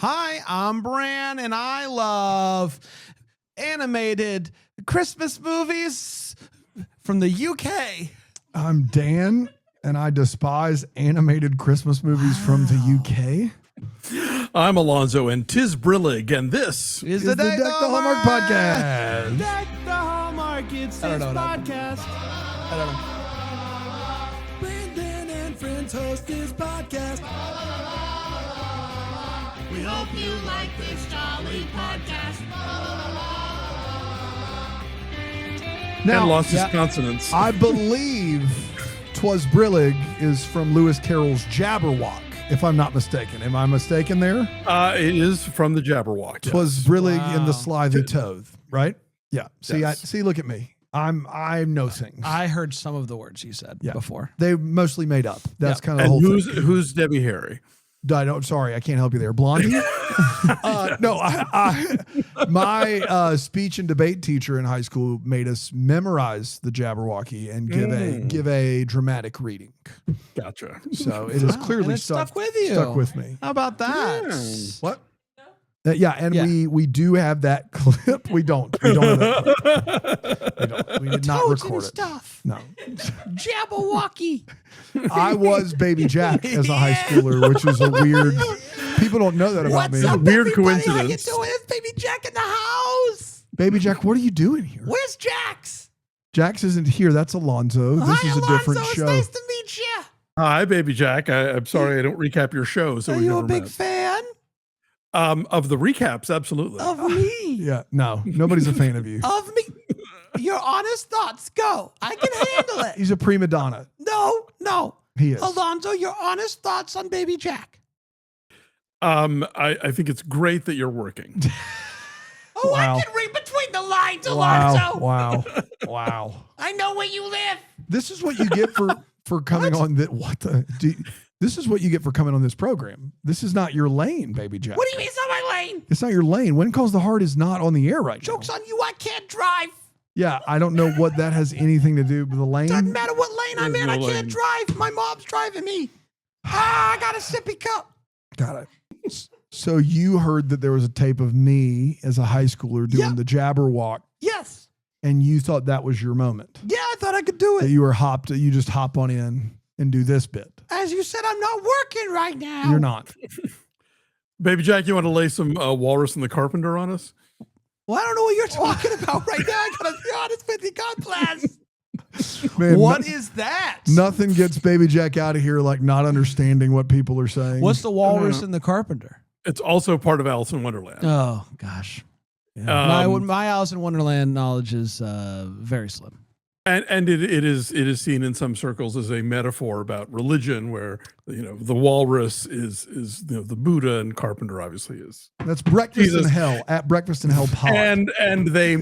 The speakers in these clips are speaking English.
Hi, I'm Bran, and I love animated Christmas movies from the UK. I'm Dan, and I despise animated Christmas movies from the UK. I'm Alonso, and 'tis Brillig, and this Is the Deck the Hallmark podcast. Deck the Hallmark, it's his podcast. I don't know. Brandon and friends host this podcast. We hope you like this jolly podcast. And lost his yeah, consonants. I believe 'Twas Brillig is from Lewis Carroll's Jabberwock, if I'm not mistaken. Am I mistaken there? It is from the Jabberwock. 'Twas Brillig in the Slithy Toad, right? Yeah. See, Yes. look at me. I know things. I heard some of the words you said before. They mostly made up. That's kind of the And whole who's thing. who's Debbie Harry? Sorry, I can't help you there. Blondie? No, my speech and debate teacher in high school made us memorize the Jabberwocky and give a dramatic reading. Gotcha. So it is clearly and it stuck with you. Stuck with me. How about that? What? We do have that clip. We don't have that clip. We did not Toads record and it. stuff. No. Jabberwocky. I was Baby Jack as a high schooler, which is a weird. People don't know that about me. Weird coincidence. How you doing? It's Baby Jack in the house. Baby Jack, what are you doing here? Where's Jax? Jax isn't here. That's Alonso. This Hi, is a Alonso. different It's show. nice to meet you. Hi, Baby Jack. I'm sorry I don't recap your show. So Are we you a never big met. fan Of the recaps? Absolutely. of me? Yeah, no, nobody's a fan of you. Of me? Your honest thoughts. Go. I can handle it. He's a prima donna. No. He is. Alonso, your honest thoughts on Baby Jack. I think it's great that you're working. Oh, Wow. I can read between the lines, Alonso. Wow. I know where you live. This is what you get for coming on this is what you get for coming on this program. This is not your lane, Baby Jack. What do you mean it's not my lane? It's not your lane. When Calls the Heart is not on the air right now. Joke's on you. I can't drive. Yeah, I don't know what that has anything to do with the lane. Doesn't matter what lane I'm There's in. no I can't lane. drive. My mom's driving me. I got a sippy cup. Got it. So you heard that there was a tape of me as a high schooler doing Yeah. the Jabberwock, Yes. and you thought that was your moment. Yeah, I thought I could do That it. you just hop on in and do this bit. As you said, I'm not working right now. You're not. Baby Jack, you want to lay some Walrus and the Carpenter on us? Well, I don't know what you're talking about right now. I gotta be honest with you. God bless. Man, What is that? nothing gets Baby Jack out of here like not understanding what people are saying. What's the walrus and the carpenter? It's also part of Alice in Wonderland. Oh gosh. My Alice in Wonderland knowledge is very slim. And it is seen in some circles as a metaphor about religion, where the walrus is the Buddha, and Carpenter obviously is. That's Breakfast Jesus. in Hell at Breakfast in Hell Pod. And they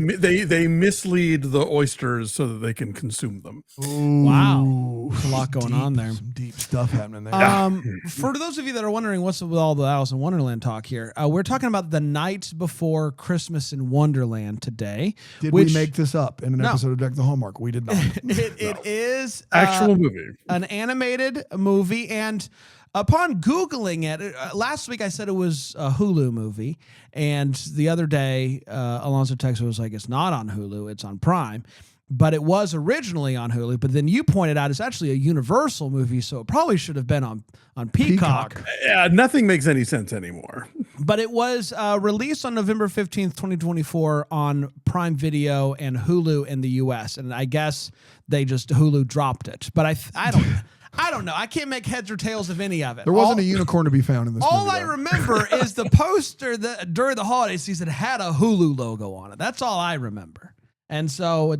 mislead the oysters so that they can consume them. Wow. There's a lot going on there. Some deep stuff happening there. For those of you that are wondering what's with all the Alice in Wonderland talk here, we're talking about the night before Christmas in Wonderland today. Did we make this up in an episode of Deck the Hallmark? We did not. It is Actual movie. an animated movie, and upon Googling it, last week I said it was a Hulu movie, and the other day Alonso texted was like, it's not on Hulu, it's on Prime. But it was originally on Hulu. But then you pointed out it's actually a Universal movie, so it probably should have been on Peacock. Yeah, nothing makes any sense anymore. But it was released on November 15th, 2024 on Prime Video and Hulu in the US. And I guess Hulu dropped it. But I don't know. I can't make heads or tails of any of it. There wasn't a unicorn to be found in this All movie. I remember is the poster that during the holiday season had a Hulu logo on it. That's all I remember. And so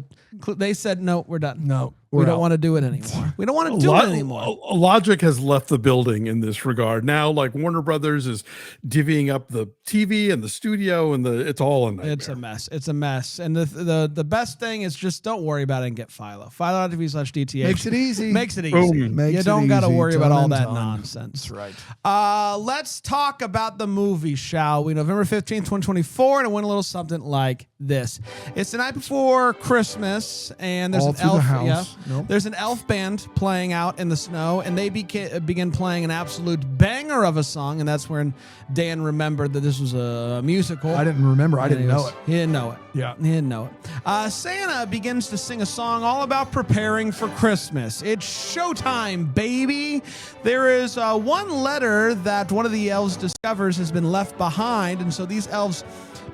they said, no, we're done. No, we don't want to do it anymore. We don't want to do it anymore. Logic has left the building in this regard. Now, like Warner Brothers is divvying up the TV and the studio, and it's all a nightmare. It's a mess. It's a mess. And the best thing is just don't worry about it and get Philo. Philo.tv/DTH. Makes it easy. Makes it easy. Boom. Makes You don't it got to easy. worry about Ton all and that ton. nonsense. That's right. Let's talk about the movie, shall we? November 15th, 2024, and it went a little something like this. It's the night before Christmas, and there's All an through the elf. house. Nope. There's an elf band playing out in the snow, and they begin playing an absolute banger of a song, and that's when Dan remembered that this was a musical. I didn't remember. I And didn't know it. He didn't know it. Yeah. He didn't know it. Santa begins to sing a song all about preparing for Christmas. It's showtime, baby. There is one letter that one of the elves discovers has been left behind, and so these elves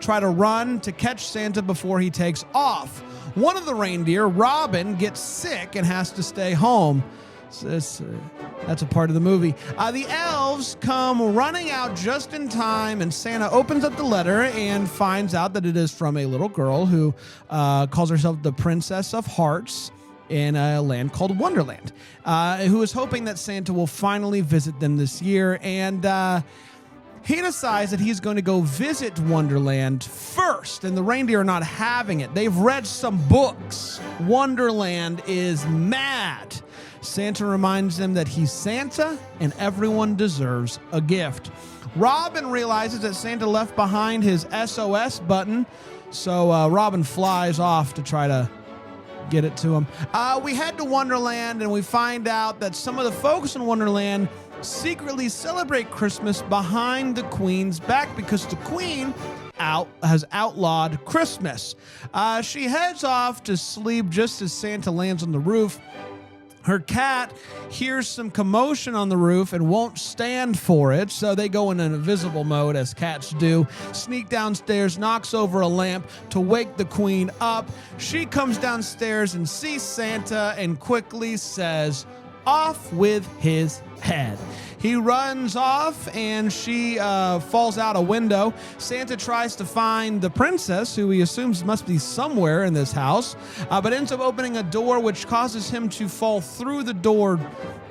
try to run to catch Santa before he takes off. One of the reindeer, Robin, gets sick and has to stay home. So that's a part of the movie. The elves come running out just in time, and Santa opens up the letter and finds out that it is from a little girl who calls herself the Princess of Hearts in a land called Wonderland, who is hoping that Santa will finally visit them this year. And he decides that he's going to go visit Wonderland first, and the reindeer are not having it. They've read some books. Wonderland is mad. Santa reminds them that he's Santa and everyone deserves a gift. Robin realizes that Santa left behind his SOS button, so Robin flies off to try to get it to him. We head to Wonderland, and we find out that some of the folks in Wonderland secretly celebrate Christmas behind the Queen's back because the Queen has outlawed Christmas. She heads off to sleep just as Santa lands on the roof. Her cat hears some commotion on the roof and won't stand for it, so they go in an invisible mode, as cats do, sneak downstairs, knocks over a lamp to wake the Queen up. She comes downstairs and sees Santa and quickly says, "Off with his head." He runs off, and she falls out a window. Santa tries to find the princess, who he assumes must be somewhere in this house, but ends up opening a door, which causes him to fall through the door,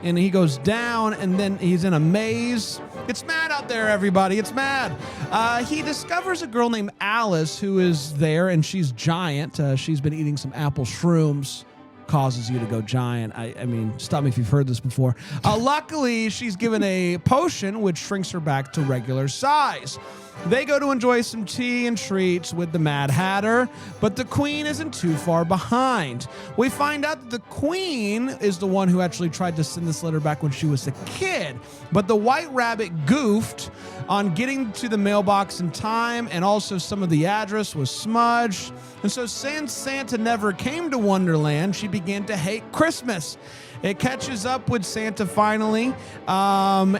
and he goes down, and then he's in a maze. It's mad out there, everybody. It's mad. He discovers a girl named Alice who is there, and she's giant. She's been eating some apple shrooms. Causes you to go giant. I mean, stop me if you've heard this before. Luckily, she's given a potion which shrinks her back to regular size. They go to enjoy some tea and treats with the Mad Hatter, but the Queen isn't too far behind. We find out that the Queen is the one who actually tried to send this letter back when she was a kid, but the White Rabbit goofed on getting to the mailbox in time, and also some of the address was smudged. And so since Santa never came to Wonderland, she began to hate Christmas. It catches up with Santa finally, and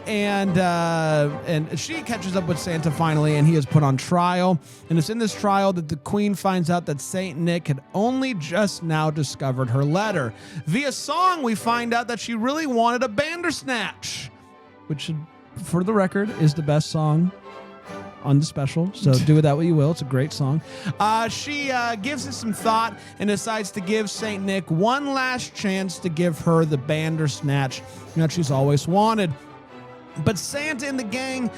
she catches up with Santa finally, and he is put on trial. And it's in this trial that the Queen finds out that Saint Nick had only just now discovered her letter. Via song, we find out that she really wanted a Bandersnatch, which, for the record, is the best song on the special, so do with that what you will. It's a great song. She gives it some thought and decides to give Saint Nick one last chance to give her the Bandersnatch that she's always wanted. But Santa and the gang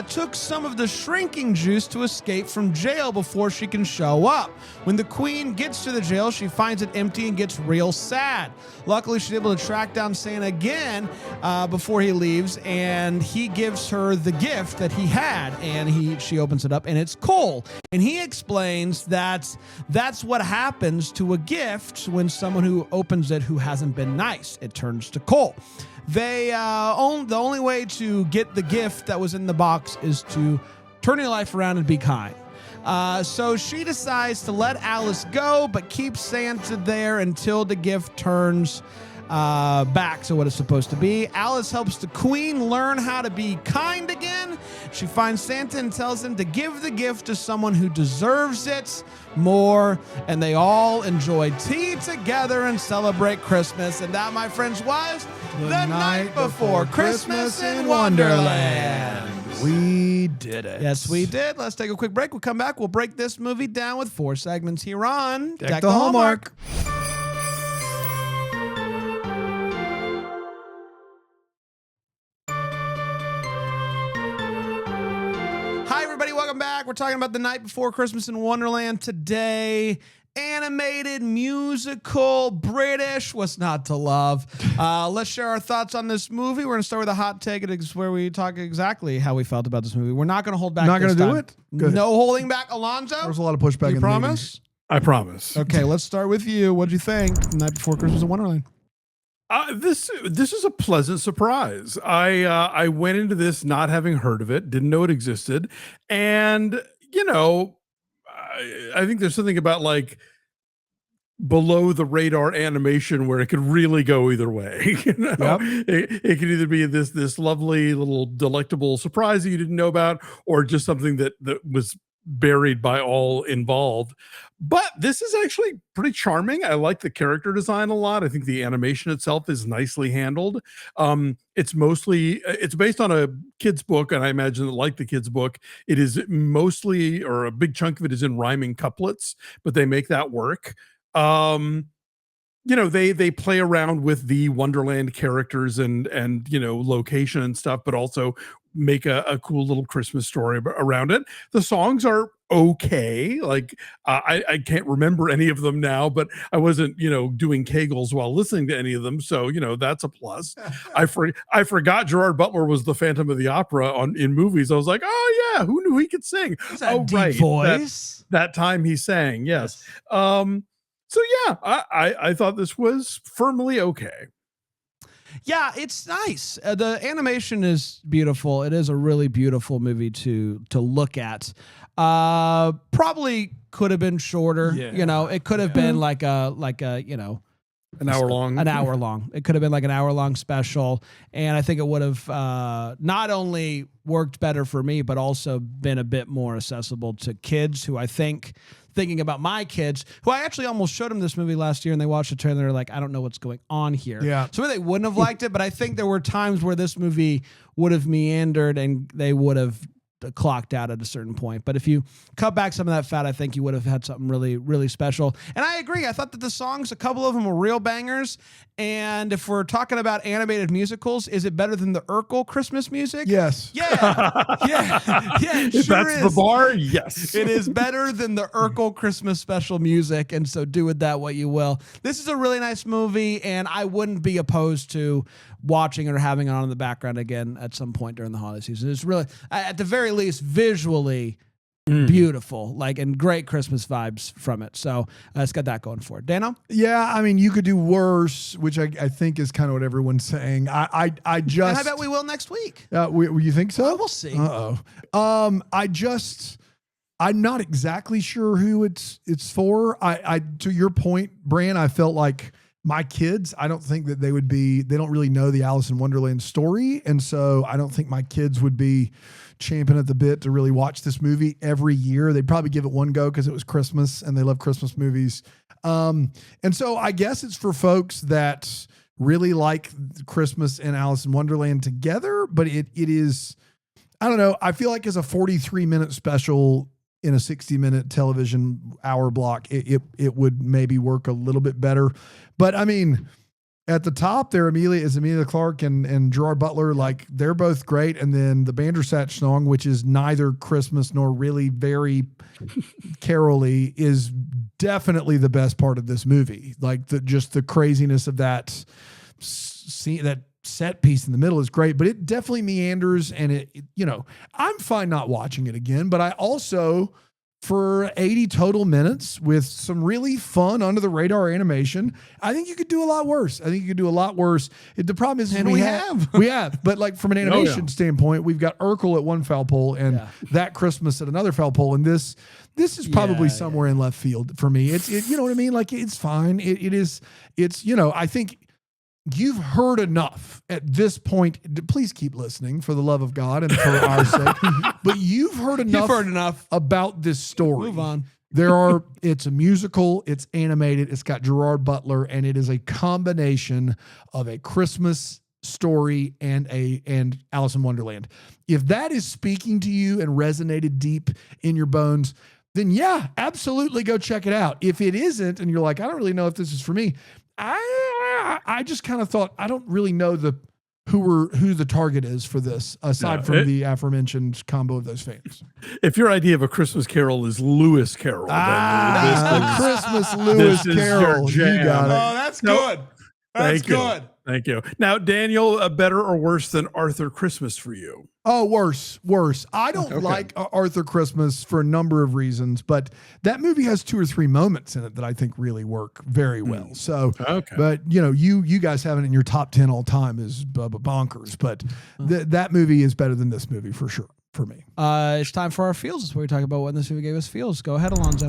took some of the shrinking juice to escape from jail before she can show up. When the Queen gets to the jail, she finds it empty and gets real sad. Luckily, she's able to track down Santa again before he leaves, and he gives her the gift that he had, and she opens it up, and it's coal. And he explains that that's what happens to a gift when someone who opens it who hasn't been nice. It turns to coal. The only way to get the gift that was in the box is to turn your life around and be kind. So she decides to let Alice go, but keep Santa there until the gift turns back to what it's supposed to be. Alice helps the Queen learn how to be kind again. She finds Santa and tells him to give the gift to someone who deserves it more, and they all enjoy tea together and celebrate Christmas. And that, my friends, was the night before Christmas in Wonderland. We did it. Yes, we did. Let's take a quick break. We'll come back. We'll break this movie down with 4 segments here on Deck the Hallmark. Hi, everybody. Welcome back. We're talking about The Night Before Christmas in Wonderland today. Animated, musical, British. What's not to love? Let's share our thoughts on this movie. We're going to start with a hot take. It's where we talk exactly how we felt about this movie. We're not going to hold back. Not going to do it? Good. No holding back. Alonso? There was a lot of pushback. You in promise? I promise. Okay, let's start with you. What'd you think? Night Before Christmas in Wonderland. This is a pleasant surprise. I went into this not having heard of it, didn't know it existed, and I think there's something about like below the radar animation where it could really go either way. Yep. It could either be this lovely little delectable surprise that you didn't know about, or just something that was buried by all involved. But this is actually pretty charming. I like the character design a lot. I think the animation itself is nicely handled. It's based on a kid's book, and I imagine that, like the kid's book, it is mostly, or a big chunk of it is in rhyming couplets, but they make that work. They play around with the Wonderland characters and location and stuff, but also make a cool little Christmas story around it. The songs are okay. Like I can't remember any of them now, but I wasn't doing Kegels while listening to any of them, so that's a plus. I forgot Gerard Butler was the Phantom of the Opera in movies. I was like, oh yeah, who knew he could sing? Oh, deep voice. That time he sang, yes. So yeah, I thought this was firmly okay. Yeah, it's nice. The animation is beautiful. It is a really beautiful movie to look at. Probably could have been shorter. Yeah. It could have been like a An hour long. An hour long. It could have been like an hour-long special, and I think it would have not only worked better for me, but also been a bit more accessible to kids who I think, thinking about my kids, who I actually almost showed them this movie last year, and they watched the trailer, and they're like, I don't know what's going on here. Yeah. So maybe they wouldn't have liked it, but I think there were times where this movie would have meandered, and they would have clocked out at a certain point. But if you cut back some of that fat, I think you would have had something really, really special. And I agree. I thought that the songs, a couple of them were real bangers. And if we're talking about animated musicals, is it better than the Urkel Christmas music? Yes. Yeah. Yeah. It If sure that's is. the bar, yes. It is better than the Urkel Christmas special music, and so do with that what you will. This is a really nice movie, and I wouldn't be opposed to watching it or having it on in the background again at some point during the holiday season. It's really, at the very least, visually beautiful, and great Christmas vibes from it. So it's got that going for it. Dano? Yeah, I mean, you could do worse, which I think is kind of what everyone's saying. I just. And I bet we will next week. You think so? We'll see. I'm not exactly sure who it's for. I to your point, Bran, I felt like my kids, I don't think that they don't really know the Alice in Wonderland story. And so I don't think my kids would be champing at the bit to really watch this movie every year. They'd probably give it one go because it was Christmas and they love Christmas movies. And so I guess it's for folks that really like Christmas and Alice in Wonderland together, but it is, I don't know. I feel like as a 43-minute special in a 60-minute television hour block, it would maybe work a little bit better. But I mean, at the top there, Emilia Clarke and Gerard Butler, they're both great. And then the Bandersnatch song, which is neither Christmas nor really very caroly, is definitely the best part of this movie. Just the craziness of that scene, that set piece in the middle is great, but it definitely meanders, and I'm fine not watching it again, but I also, for 80 total minutes with some really fun under the radar animation, I think you could do a lot worse. The problem is, and we have, but from an animation standpoint, we've got Urkel at one foul pole and that Christmas at another foul pole. And this is probably somewhere in left field for me. You know what I mean? It's fine. I think you've heard enough at this point. Please keep listening for the love of God and for our sake. But you've heard enough about this story. Move on. It's a musical, it's animated, it's got Gerard Butler, and it is a combination of a Christmas story and Alice in Wonderland. If that is speaking to you and resonated deep in your bones, then yeah, absolutely go check it out. If it isn't, and you're like, I don't really know if this is for me, I just kind of thought, I don't really know who the target is for this, aside from the aforementioned combo of those fans. If your idea of a Christmas Carol is Lewis Carroll, the Christmas Lewis Carroll, you got it. Oh, that's good. That's good. Thank you. Now, Daniel, better or worse than Arthur Christmas for you? Oh, worse. I don't Okay. like Arthur Christmas for a number of reasons, but that movie has 2 or 3 moments in it that I think really work very well. So, Okay. but you guys have it in your top 10 all time is bonkers, but that movie is better than this movie for sure for me. It's time for our feels. It's where we talk about what this movie gave us feels. Go ahead, Alonso.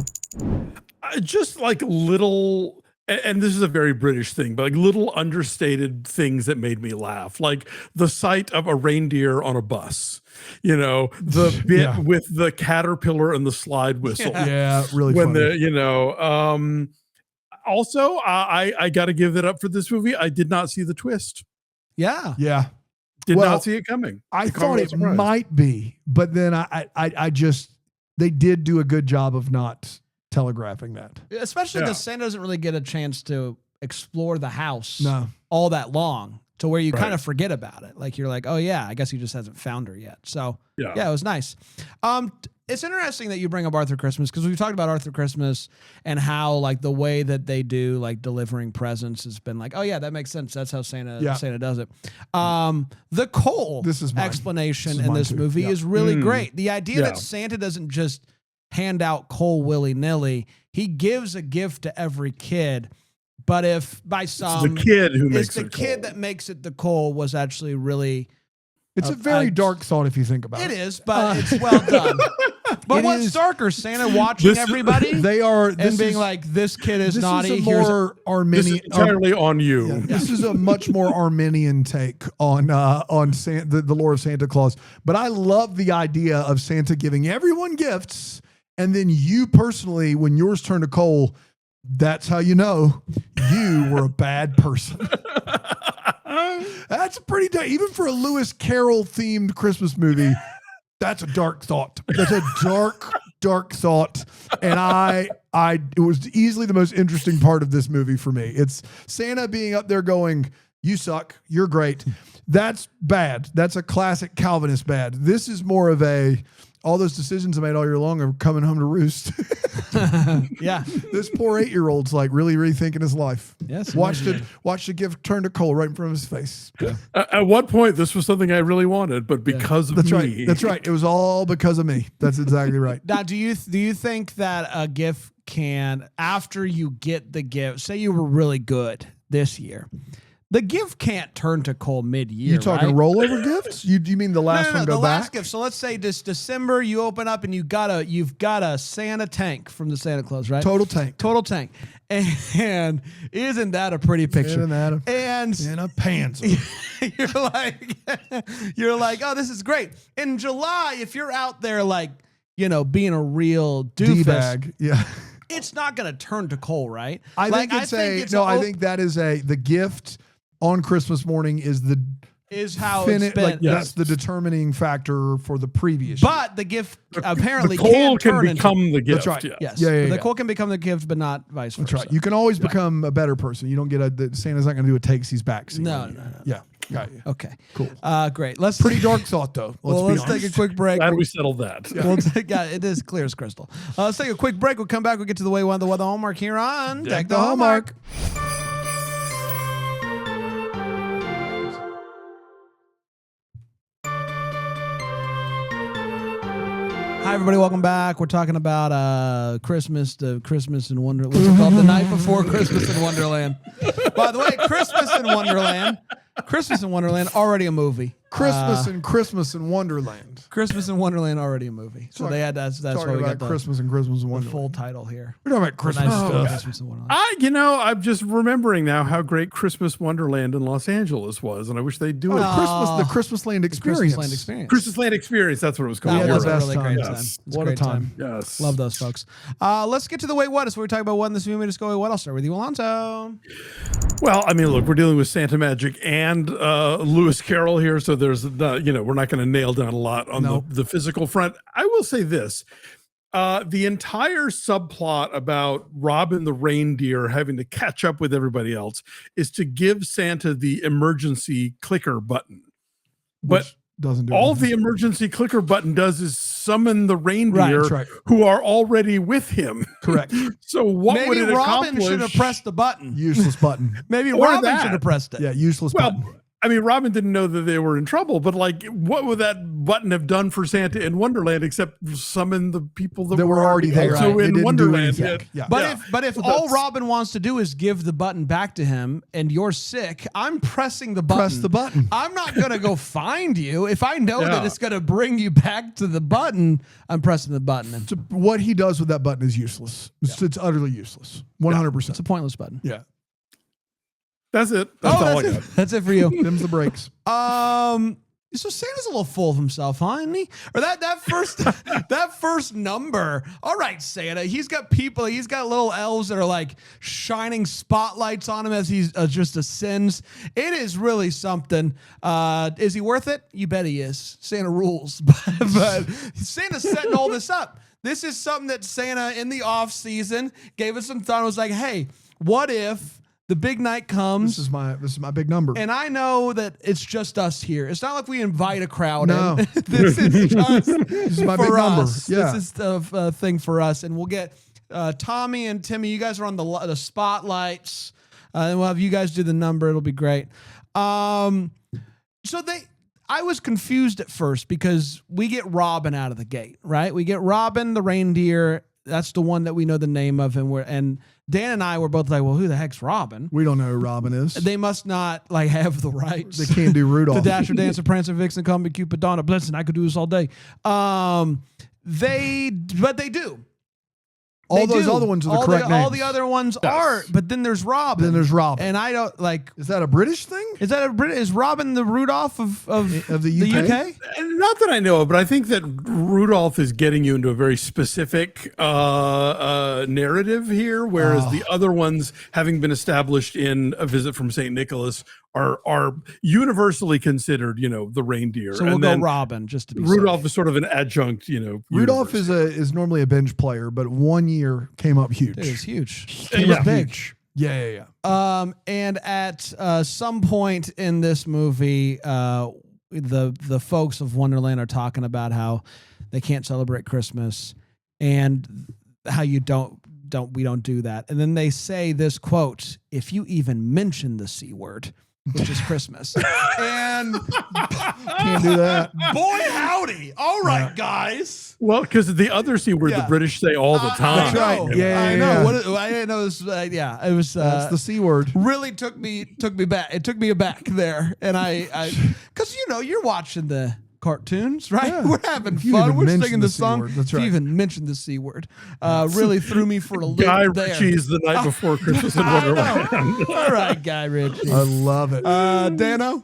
Just like little, and this is a very British thing, but like little understated things that made me laugh, like the sight of a reindeer on a bus, the bit Yeah. with the caterpillar and the slide whistle. Yeah, really When funny. Also, I got to give it up for this movie. I did not see the twist. Yeah. Yeah. Did Well, not see it coming. I The thought comedy it was surprised. might be, but then I just, they did do a good job of not telegraphing that. Especially Yeah. because Santa doesn't really get a chance to explore the house No. all that long to where you Right. kind of forget about it. Like you're like, oh yeah, I guess he just hasn't found her yet. So Yeah. it was nice. It's interesting that you bring up Arthur Christmas because we've talked about Arthur Christmas and how like the way that they do like delivering presents has been like, oh yeah, that makes sense. That's how Santa does it. The coal This is mine. explanation This is in mine this too. movie Yeah. is really great. The idea Yeah. that Santa doesn't just hand out coal willy-nilly. He gives a gift to every kid. But if by It's some the kid who it's makes the it kid cold. that makes it the coal was actually really It's a very I- dark thought if you think about it. it is, but it's well done. But It what's is- darker, Santa watching This- everybody They are this and being is, like, "This kid is this naughty." is a Here's more This is Armenian. entirely on you. Yeah, this is a much more Armenian take on the lore of Santa Claus. But I love the idea of Santa giving everyone gifts, and then you personally, when yours turn to coal, that's how you know you were a bad person. That's a pretty dark, even for a Lewis Carroll themed Christmas movie. That's a dark thought. That's a dark thought. And it was easily the most interesting part of this movie for me. It's Santa being up there going, "You suck. You're great." That's bad. That's a classic Calvinist bad. This is more of all those decisions I made all year long are coming home to roost. yeah, This poor 8-year-old's like really rethinking his life. yes. Watched the gift turn to coal right in front of his face. At one point, this was something I really wanted, but because of That's me, right. That's right. It was all because of me. That's exactly right. Now, do you think that a gift can, after you get the gift, say you were really good this year, the gift can't turn to coal mid-year? You talking right? rollover gifts? You mean the last one the go last back? gift. So let's say this December you open up and you've got a Santa tank from the Santa Claus, right? Total tank. Total tank. And isn't that a pretty picture? Isn't that And in a panzer? you're like, oh, this is great. In July, if you're out there like, being a real doofus, D-bag. Yeah. it's not going to turn to coal, right? I think it's I think that is the gift on Christmas morning is how it's been. that's the determining factor for the previous year. But the gift apparently the coal can can turn become into, the gift. That's right. yes. Yeah. The coal can become the gift, but not vice versa. That's right. You can always become a better person. You don't get Santa's not going to do a takes back. No. Yeah. Got you. Okay. Cool. Great. Let's Pretty dark thought though. Let's be honest. take a quick break. Glad we settled that. It is clear as crystal. Let's take a quick break. We'll come back. We'll get to the way one, the weather hallmark here on Deck the Hallmark. Hi, everybody. Welcome back. We're talking about Christmas in Wonderland. What's it called? The night before Christmas in Wonderland. By the way, Christmas in Wonderland, already a movie. Christmas in Wonderland. Christmas in Wonderland, already a movie. So Talking- they had that's why Talking we got about Christmas in Wonderland. the full title here. We're talking about The Christmas night before stuff. Christmas in Wonderland. I'm just remembering now how great Christmas Wonderland in Los Angeles was, and I wish they'd do it. The Christmas Land experience. Christmas Land Experience. Christmas Land Experience, that's what it was called. That Yeah, was the a best really time. great Yes. time. It's What a great time. Yes. Love those folks. Let's get to the way what is where we talk about what in this movie. Just go what. I'll start with you, Alonso. Well, I mean, look, we're dealing with Santa Magic and Lewis Carroll here, so there's we're not going to nail down a lot on Nope. the physical front. I will say this. The entire subplot about Robin the reindeer having to catch up with everybody else is to give Santa the emergency clicker button. But Which doesn't do all anything. the emergency clicker button does is summon the reindeer That's right. who are already with him. Correct. So what would Maybe it Robin accomplish? should have pressed the button. Useless button. Maybe Or Robin that. should have pressed it. Yeah, useless Well, button. I mean, Robin didn't know that they were in trouble, but like, what would that button have done for Santa in Wonderland except summon the people that were already there. also Right. It in didn't do Wonderland? anything. Yeah. But if all Robin wants to do is give the button back to him and you're sick, I'm pressing the button. Press the button. I'm not gonna go find you. If I know that Yeah. it's gonna bring you back to the button, I'm pressing the button. So what he does with that button is useless. It's utterly useless. 100%. It's a pointless button. Yeah. That's it. That's all I that's got. it. That's it for you. Them's the breaks. So Santa's a little full of himself, huh? Isn't he? Or that first that first number. All right, Santa. He's got people. He's got little elves that are like shining spotlights on him as he just ascends. It is really something. Is he worth it? You bet he is. Santa rules, but Santa's setting all this up. This is something that Santa in the off season gave us some thought. Was like, hey, what if the big night comes? This is my big number. And I know that it's just us here. It's not like we invite a crowd No. in. This is just is my big for number. us. Yeah. This is the thing for us. And we'll get Tommy and Timmy. You guys are on the spotlights. And we'll have you guys do the number. It'll be great. I was confused at first because we get Robin out of the gate, right? We get Robin the reindeer. That's the one that we know the name of. And Dan and I were both like, well, who the heck's Robin? We don't know who Robin is. They must not like have the rights. They can't do Rudolph. The Dasher, Dancer, Prancer, Vixen, Comet, Cupid, Donna, Blitzen. I could do this all day. They do. All They those do. other ones are the all correct All the names. other ones are, but then there's Robin. Then there's Robin. And I don't like. Is that a British thing? Is that a Brit? Is Robin the Rudolph of the UK? And not that I know of, but I think that Rudolph is getting you into a very specific narrative here, whereas the other ones, having been established in A Visit from St. Nicholas, are universally considered, the reindeer. So we'll and go then Robin just to be Rudolph safe. is sort of an adjunct, Rudolph universe. is normally a bench player, but 1 year came up huge. It is huge. Came Yeah. up big. Yeah. And at some point in this movie, the folks of Wonderland are talking about how they can't celebrate Christmas and how we don't do that. And then they say this quote, if you even mention the C word, which is Christmas. And Can't do that. boy, howdy. All right, guys. Well, because the other C word Yeah. the British say all the time. That's right. Yeah, I yeah, know. yeah. I didn't know this. Yeah, it was. That's the C word. Really took me back. It took me aback there, and I because you're watching the cartoons, right? Yeah. We're having If you fun. even We're mention singing the the C song. word, that's If you right. even mentioned the C word, really threw me for a loop Guy there. Ritchie's The Night Before Christmas in I Wonderland. know. All right, Guy Ritchie. I love it. Dano.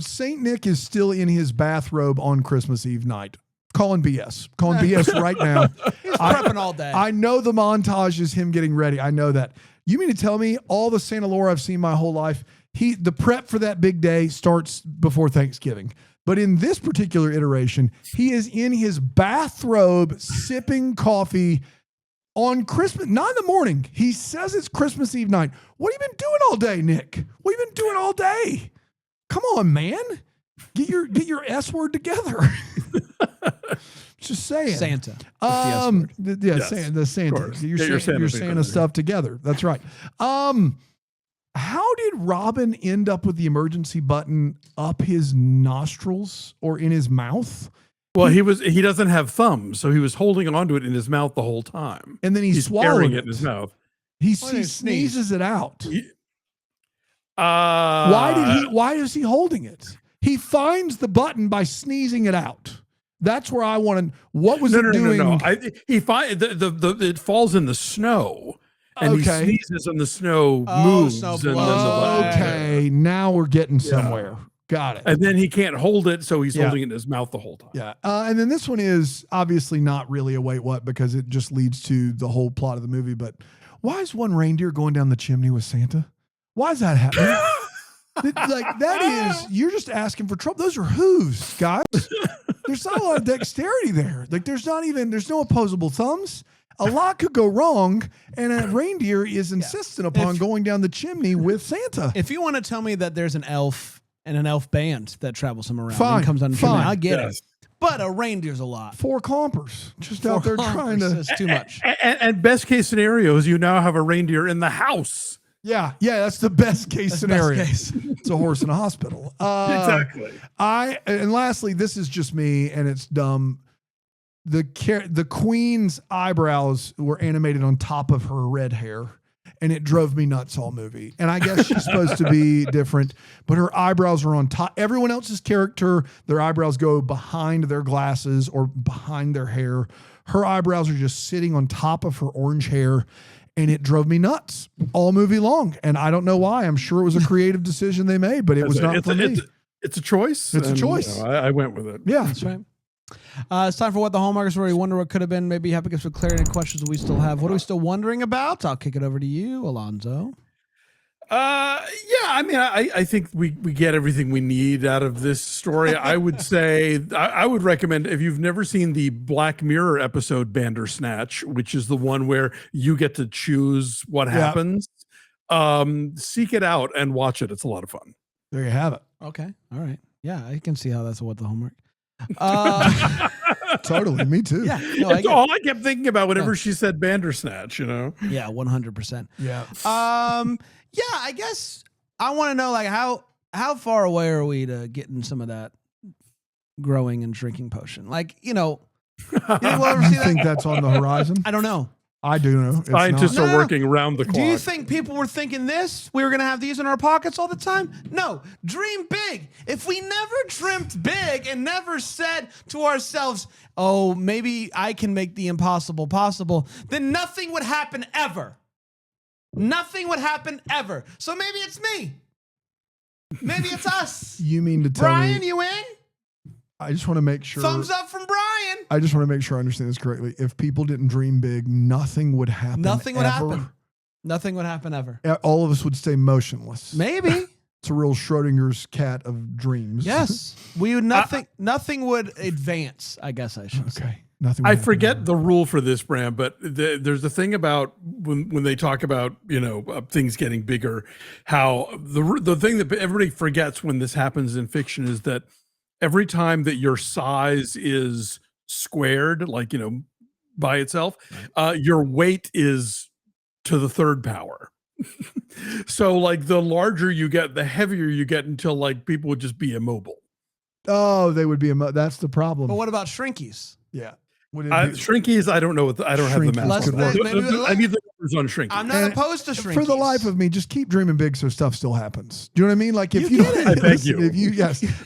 Saint Nick is still in his bathrobe on Christmas Eve night. Calling BS. Calling BS right now. He's prepping all day. I know the montage is him getting ready. I know that. You mean to tell me all the Santa lore I've seen my whole life, the prep for that big day starts before Thanksgiving. But in this particular iteration, he is in his bathrobe sipping coffee on Christmas, not in the morning. He says it's Christmas Eve night. What have you been doing all day, Nick? What have you been doing all day? Come on, man. Get your S word together. Just saying. Santa. Yeah, Yes, the Santa. course. Get your Get your Santa, Santa thing stuff together. That's right. How did Robin end up with the emergency button up his nostrils or in his mouth? Well, he doesn't have thumbs, so he was holding onto it in his mouth the whole time. And then He's swallowed carrying it. it in his mouth. He Why did he sneezes it out. Why Why is he holding it? He finds the button by sneezing it out. That's where I want to. What was it doing? No. It falls in the snow, and he Okay. sneezes, and the snow Oh, moves, snow and then blows. Okay, now we're getting somewhere. Got it. and then he can't hold it, so he's Yeah. holding it in his mouth the whole time. Yeah. And then this one is obviously not really a wait what because it just leads to the whole plot of the movie. But why is one reindeer going down the chimney with Santa? Why is that happening? You're just asking for trouble. Those are hooves, guys. There's not a lot of dexterity there. There's no opposable thumbs. A lot could go wrong, and a reindeer is insistent upon going down the chimney with Santa. If you want to tell me that there's an elf and an elf band that travels him around Fine, and comes on the fine. chimney, I get Yes. it. but a reindeer's a lot. 4 compers just out there trying to. It's too much. And best case scenario is you now have a reindeer in the house. Yeah, that's the best case scenario. Best case. It's a horse in a hospital. Exactly. And lastly, this is just me, and it's dumb. The queen's eyebrows were animated on top of her red hair, and it drove me nuts all movie. And I guess she's supposed to be different, but her eyebrows are on top. Everyone else's character, their eyebrows go behind their glasses or behind their hair. Her eyebrows are just sitting on top of her orange hair, and it drove me nuts all movie long. And I don't know why. I'm sure it was a creative decision they made, but it was not for me. It's a choice. It's a choice. I went with it. Yeah. That's right. It's time for What the Hallmarkers Were. You wonder what could have been. Maybe you have to get some clarity and questions that we still have. What are we still wondering about? I'll kick it over to you, Alonso. I mean, I think we get everything we need out of this story. I would say I would recommend, if you've never seen the Black Mirror episode Bandersnatch, which is the one where you get to choose what happens, seek it out and watch it. It's a lot of fun. There you have it. Okay. All right. Yeah, I can see how that's a What the Homework. Totally. Me too. Yeah. No, That's all I kept thinking about whenever she said Bandersnatch, Yeah, 100%. Yeah. Yeah, I guess I want to know, like, how far away are we to getting some of that growing and shrinking potion? Like, you think we'll ever see that? Think that's on the horizon? I don't know. I do know. It's Scientists not. are working around the clock. Do you think people were thinking this? We were going to have these in our pockets all the time? No. Dream big. If we never dreamt big and never said to ourselves, oh, maybe I can make the impossible possible, then nothing would happen ever. Nothing would happen ever. So maybe it's me. Maybe it's us. You mean to tell Brian, me? you in? I just want to make sure. Thumbs up from Brian. I just want to make sure I understand this correctly. If people didn't dream big, nothing would happen. Nothing would ever. happen. Nothing would happen ever. All of us would stay motionless. Maybe. It's a real Schrodinger's cat of dreams. Yes. We would nothing would advance, I guess I should say. Okay. Nothing. I forget the rule for this, Bram, but there's a thing about when they talk about things getting bigger, how the thing that everybody forgets when this happens in fiction is that every time that your size is squared, like by itself, your weight is to the third power. So like the larger you get, the heavier you get, until like people would just be immobile. Oh, they would be. That's the problem. But what about shrinkies? Yeah. Shrinkies, I don't know. I don't have the math. I need the numbers on shrinkies. I'm not opposed to shrinkies. For the life of me, just keep dreaming big so stuff still happens. Do you know what I mean? Like if you I beg you.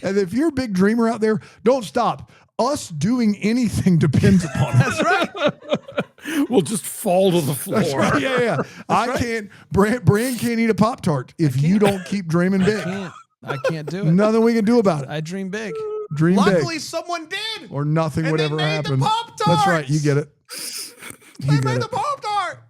And if you're a big dreamer out there, don't stop. Us doing anything depends upon it. That's right. We'll just fall to the floor. That's right. Yeah. Can't. Brand can't eat a Pop-Tart if you don't keep dreaming big. I can't do it. Nothing we can do about it. I dream big. Dream Luckily, big. someone did. Or nothing would ever happen. Pop-Tarts. That's right. You get it. They made the Pop-Tart.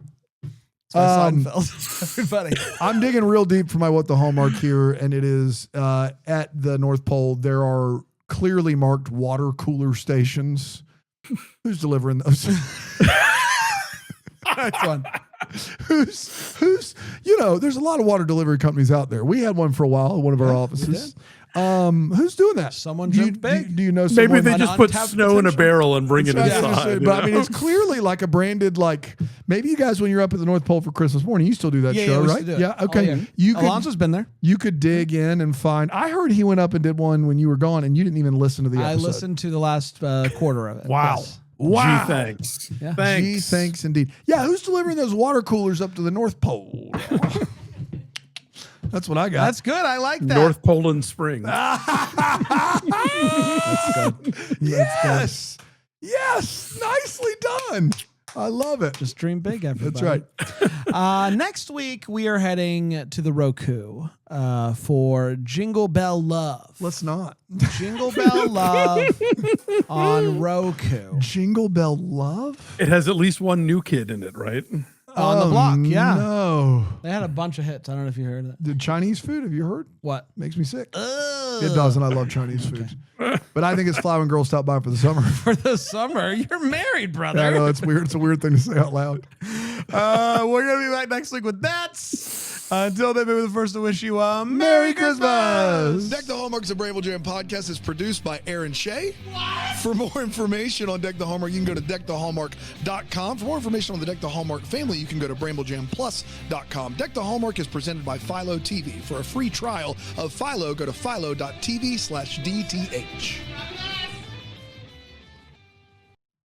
Seinfeld. Everybody. I'm digging real deep for my What the Hallmark here, and it is at the North Pole. There are clearly marked water cooler stations. Who's delivering those? That's fun. Who's there's a lot of water delivery companies out there. We had one for a while at one of our offices. Who's doing that? Someone dreamed big. Do you know someone? Maybe they just put snow in a barrel and bring it inside. But I mean, it's clearly like a branded, like maybe you guys, when you're up at the North Pole for Christmas morning, you still do that show, we right? used to do it. Yeah. Okay. You Alonso's been there. You could dig in and find. I heard he went up and did one when you were gone, and you didn't even listen to the episode. I listened to the last quarter of it. Wow. Yes. Wow. Gee, thanks. Yeah. Thanks. Gee, thanks indeed. Yeah, who's delivering those water coolers up to the North Pole? That's what I got. That's good. I like that. North Poland Springs. That's good. Yes. Yes. Nicely done. I love it. Just dream big, everybody. That's right. Next week, we are heading to the Roku for Jingle Bell Love. Let's not. Jingle Bell Love on Roku. Jingle Bell Love? It has at least one new kid in it, right? On the block, yeah. No. They had a bunch of hits. I don't know if you heard that. The Chinese food, have you heard? What? Makes me sick. Ugh. It doesn't. I love Chinese food. But I think it's fly when girls stop by for the summer. For the summer? You're married, brother. I know, it's weird. It's a weird thing to say out loud. We're going to be back next week with that. Until then, maybe the first to wish you a Merry Christmas. Deck the Hallmark's a Bramble Jam podcast is produced by Aaron Shea. For more information on Deck the Hallmark, you can go to deckthehallmark.com. For more information on the Deck the Hallmark family, you can go to bramblejamplus.com. Deck the Hallmark is presented by Philo TV. For a free trial of Philo, go to philo.tv/DTH.